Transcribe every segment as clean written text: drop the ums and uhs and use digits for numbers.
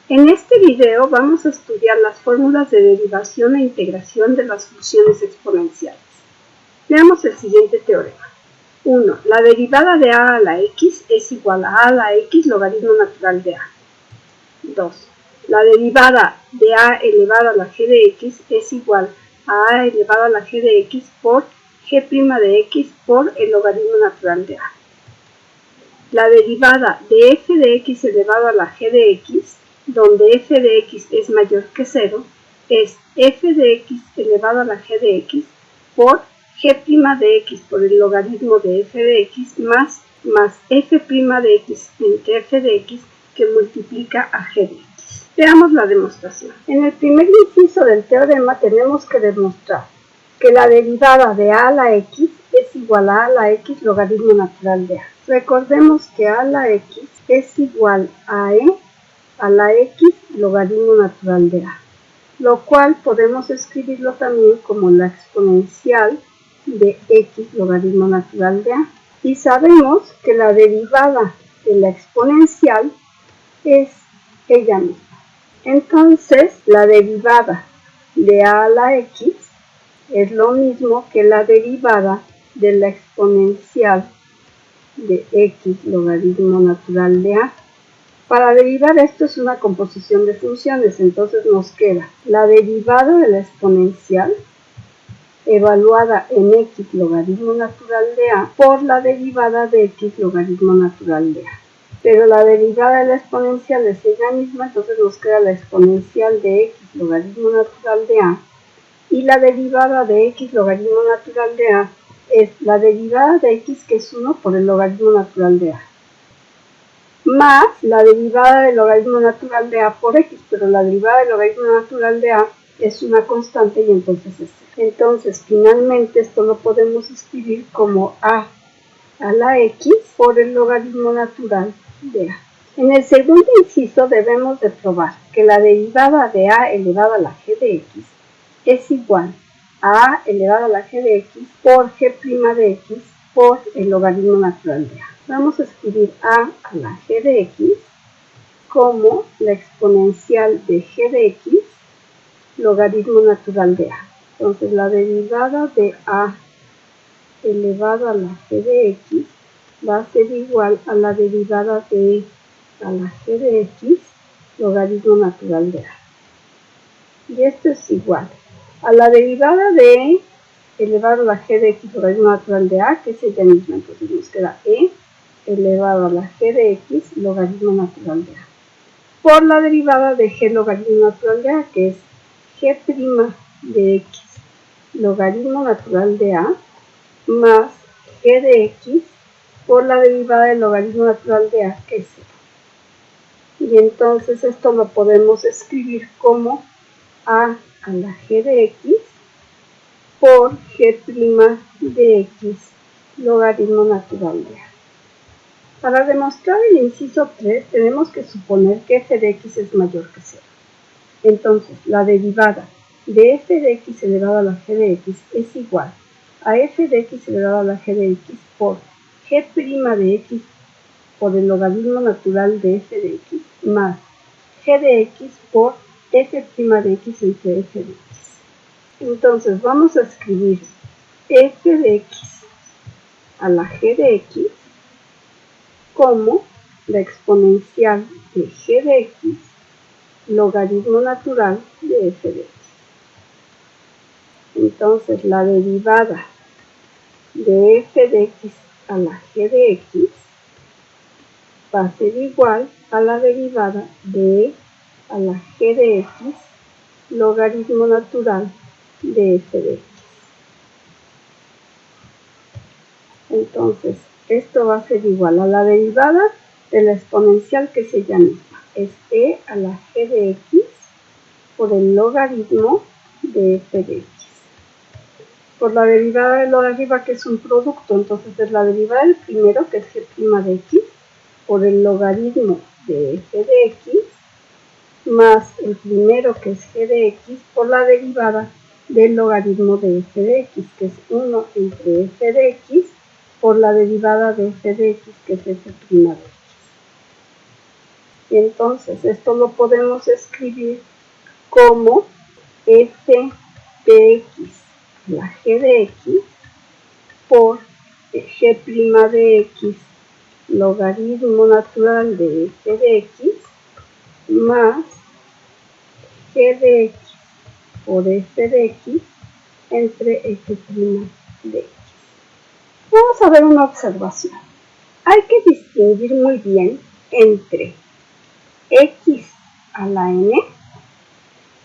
En este video vamos a estudiar las fórmulas de derivación e integración de las funciones exponenciales. Veamos el siguiente teorema. 1. La derivada de a la x es igual a la x logaritmo natural de a. 2. La derivada de a elevado a la g de x es igual a elevado a la g de x por g' de x por el logaritmo natural de a. La derivada de f de x elevado a la g de x, donde f de x es mayor que 0, es f de x elevado a la g de x por g' de x por el logaritmo de f de x más f' de x entre f de x que multiplica a g de x. Veamos la demostración. En el primer inciso del teorema tenemos que demostrar que la derivada de a la x es igual a la x logaritmo natural de a. Recordemos que a la x es igual a la x logaritmo natural de a, lo cual podemos escribirlo también como la exponencial de x logaritmo natural de a. Y sabemos que la derivada de la exponencial es ella misma. Entonces, la derivada de a la x es lo mismo que la derivada de la exponencial de x logaritmo natural de a. Para derivar esto es una composición de funciones, entonces nos queda la derivada de la exponencial evaluada en x logaritmo natural de a por la derivada de x logaritmo natural de a. Pero la derivada de la exponencial es ella misma, entonces nos queda la exponencial de x logaritmo natural de a, y la derivada de x logaritmo natural de a es la derivada de x, que es 1 por el logaritmo natural de a, más la derivada del logaritmo natural de a por x, pero la derivada del logaritmo natural de a es una constante y entonces es 0. Entonces, finalmente, esto lo podemos escribir como a la x por el logaritmo natural de a. En el segundo inciso debemos de probar que la derivada de a elevado a la g de x es igual a a elevado a la g de x por g' de x por el logaritmo natural de a. Vamos a escribir a la g de x como la exponencial de g de x logaritmo natural de a. Entonces, la derivada de a elevado a la g de x va a ser igual a la derivada de a la g de x logaritmo natural de a. Y esto es igual a la derivada de elevado a la g de x logaritmo natural de a, que es ella misma. Entonces nos queda elevado a la g de x logaritmo natural de a por la derivada de g logaritmo natural de a, que es g' de x logaritmo natural de a más g de x por la derivada del logaritmo natural de a, que es 0. Y entonces esto lo podemos escribir como a la g de x por g' de x logaritmo natural de a. Para demostrar el inciso 3 tenemos que suponer que f de x es mayor que 0. Entonces, la derivada de f de x elevado a la g de x es igual a f de x elevado a la g de x por g' de x por el logaritmo natural de f de x más g de x por f' de x entre f de x. Entonces vamos a escribir f de x a la g de x como la exponencial de g de x logaritmo natural de f de x. Entonces la derivada de f de x a la g de x va a ser igual a la derivada de a la g de x logaritmo natural de f de x. Entonces, esto va a ser igual a la derivada de la exponencial, que es ella misma. Es a la g de x por el logaritmo de f de x. Por la derivada de lo de arriba, que es un producto, entonces es la derivada del primero, que es g' de x, por el logaritmo de f de x, más el primero, que es g de x, por la derivada del logaritmo de f de x, que es 1 entre f de x, por la derivada de f de x, que es f' de x. Y entonces esto lo podemos escribir como f de x, la g de x, por g' de x, logaritmo natural de f de x, más g de x por f de x entre f' de x. Vamos a ver una observación. Hay que distinguir muy bien entre x a la n,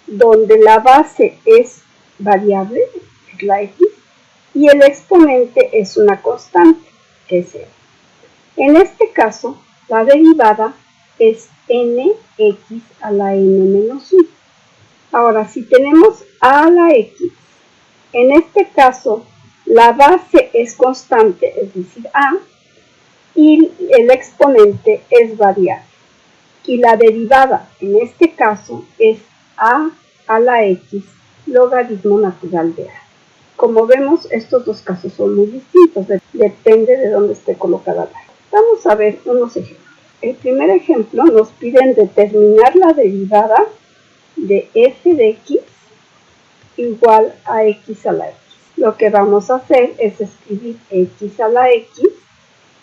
donde la base es variable, es la x, y el exponente es una constante, que es n. En este caso, la derivada es nx a la n menos 1. Ahora, si tenemos a la x, en este caso, la base es constante, es decir, a, y el exponente es variable. Y la derivada, en este caso, es a la x, logaritmo natural de a. Como vemos, estos dos casos son muy distintos, depende de dónde esté colocada la. Vamos a ver unos ejemplos. El primer ejemplo nos piden determinar la derivada de f de x igual a x a la x. Lo que vamos a hacer es escribir x a la x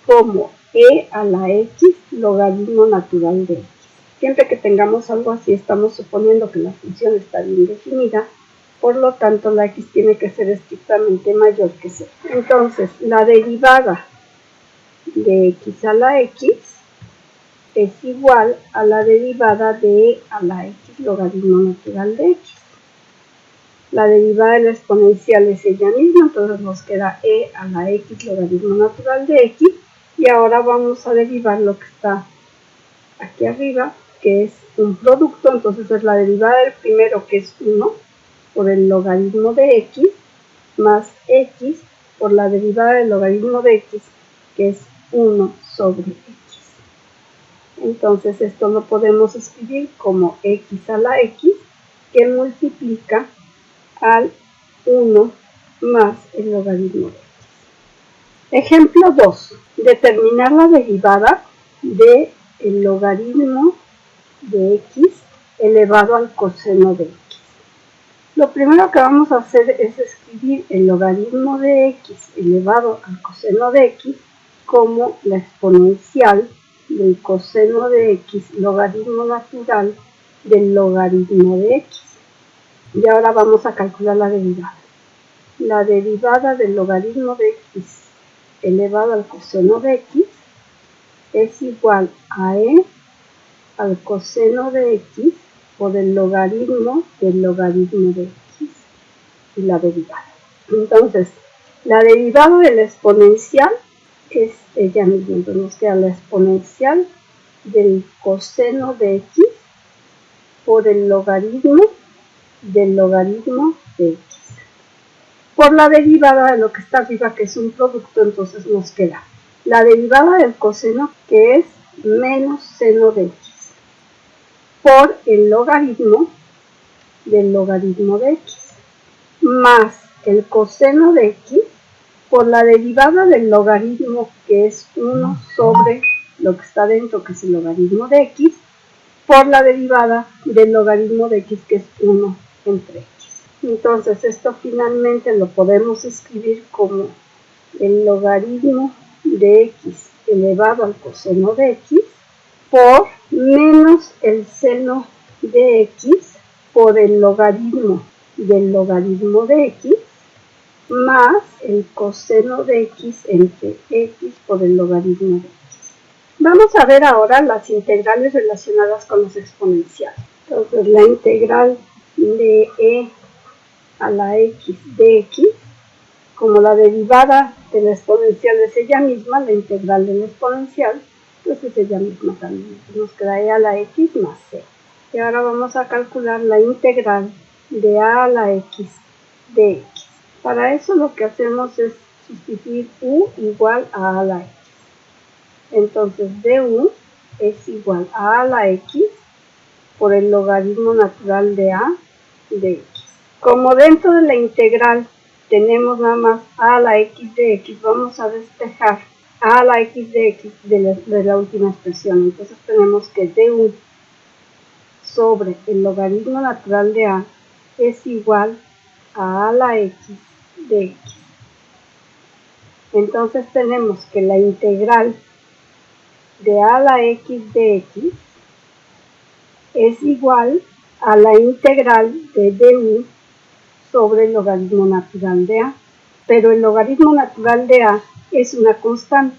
como e a la x logaritmo natural de x. Siempre que tengamos algo así, estamos suponiendo que la función está bien definida, por lo tanto la x tiene que ser estrictamente mayor que 0. Entonces, la derivada de x a la x es igual a la derivada de e a la x logaritmo natural de x. La derivada de la exponencial es ella misma, entonces nos queda e a la x logaritmo natural de x, y ahora vamos a derivar lo que está aquí arriba, que es un producto, entonces es la derivada del primero, que es 1, por el logaritmo de x, más x por la derivada del logaritmo de x, que es 1 sobre x. Entonces esto lo podemos escribir como x a la x, que multiplica al 1 más el logaritmo de x. Ejemplo 2. Determinar la derivada del logaritmo de x elevado al coseno de x. Lo primero que vamos a hacer es escribir el logaritmo de x elevado al coseno de x como la exponencial del coseno de x logaritmo natural del logaritmo de x. Y ahora vamos a calcular la derivada. La derivada del logaritmo de x elevado al coseno de x es igual a e al coseno de x por el logaritmo del logaritmo de x y la derivada. Entonces, la derivada de la exponencial es ella misma. Entonces nos queda la exponencial del coseno de x por el logaritmo del logaritmo de x. Por la derivada de lo que está arriba, que es un producto, entonces nos queda la derivada del coseno, que es menos seno de x, por el logaritmo del logaritmo de x, más el coseno de x por la derivada del logaritmo, que es 1 sobre lo que está dentro, que es el logaritmo de x, por la derivada del logaritmo de x, que es 1 entre x. Entonces esto finalmente lo podemos escribir como el logaritmo de x elevado al coseno de x por menos el seno de x por el logaritmo del logaritmo de x más el coseno de x entre x por el logaritmo de x. Vamos a ver ahora las integrales relacionadas con los exponenciales. Entonces la integral de e a la x de x, como la derivada de la exponencial es ella misma, la integral de la exponencial, pues es ella misma también. Nos queda e a la x más c. Y ahora vamos a calcular la integral de a la x de x. Para eso lo que hacemos es sustituir u igual a la x. Entonces du es igual a la x por el logaritmo natural de a de x. Como dentro de la integral tenemos nada más a la x de x, vamos a despejar a la x de x de la última expresión. Entonces tenemos que du sobre el logaritmo natural de a es igual a la x de x. Entonces tenemos que la integral de a la x de x es igual a la integral de du sobre el logaritmo natural de a. Pero el logaritmo natural de a es una constante.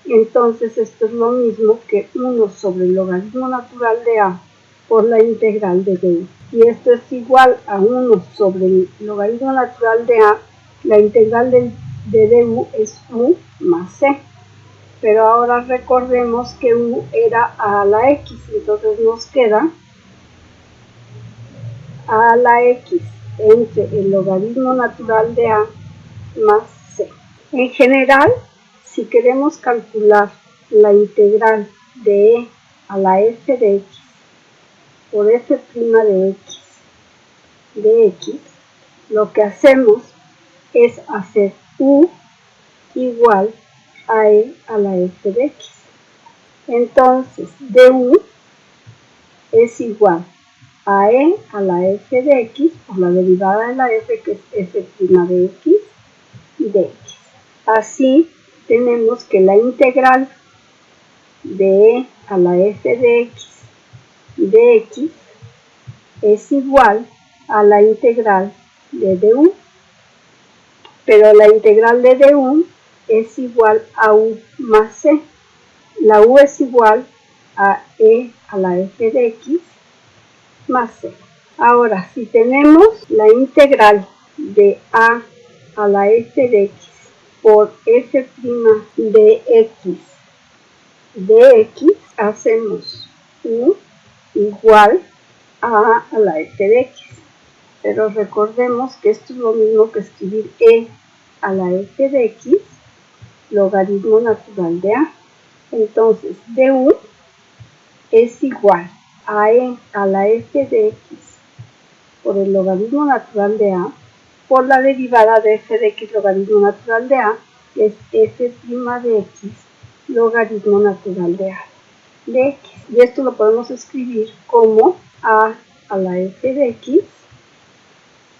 Entonces esto es lo mismo que 1 sobre el logaritmo natural de a por la integral de du. Y esto es igual a 1 sobre el logaritmo natural de a. La integral de du es u más c. Pero ahora recordemos que u era a la x. Entonces nos queda a la x entre el logaritmo natural de a más c. En general, si queremos calcular la integral de e a la f de x por f' de x, lo que hacemos es hacer u igual a e a la f de x. Entonces, du es igual a e a la f de x por la derivada de la f, que es f' de x de x. Así tenemos que la integral de e a la f de x es igual a la integral de du, pero la integral de du es igual a u más c. La u es igual a e a la f de x más c. Ahora, si tenemos la integral de a la f de x por f' de x, hacemos u igual a la f de x. Pero recordemos que esto es lo mismo que escribir e a la f de x logaritmo natural de a. Entonces, du es igual a e a la f de x por el logaritmo natural de a por la derivada de f de x logaritmo natural de a, que es f' de x logaritmo natural de a de x. Y esto lo podemos escribir como a la f de x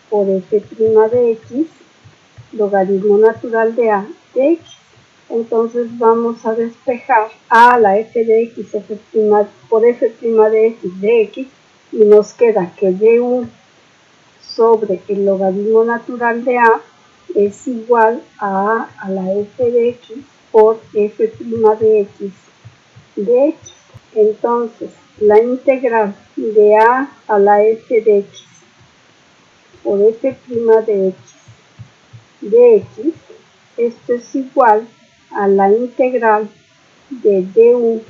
por f' de x logaritmo natural de a de x. Entonces vamos a despejar a la f de x por f' de x de x y nos queda que du sobre el logaritmo natural de a es igual a la f de x por f' de x de x. Entonces la integral de a la f de x por f' de x, esto es igual a la integral de du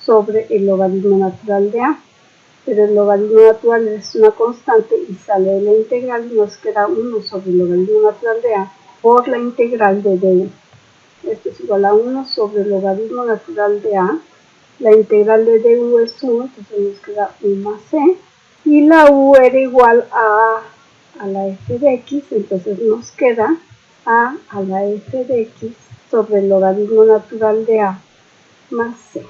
sobre el logaritmo natural de a, pero el logaritmo natural es una constante y sale de la integral y nos queda 1 sobre el logaritmo natural de a por la integral de du. Esto es igual a 1 sobre el logaritmo natural de a, la integral de du es 1, entonces nos queda 1 más c, y la u era igual a la f de x, entonces nos queda a la f de x sobre el logaritmo natural de a más c.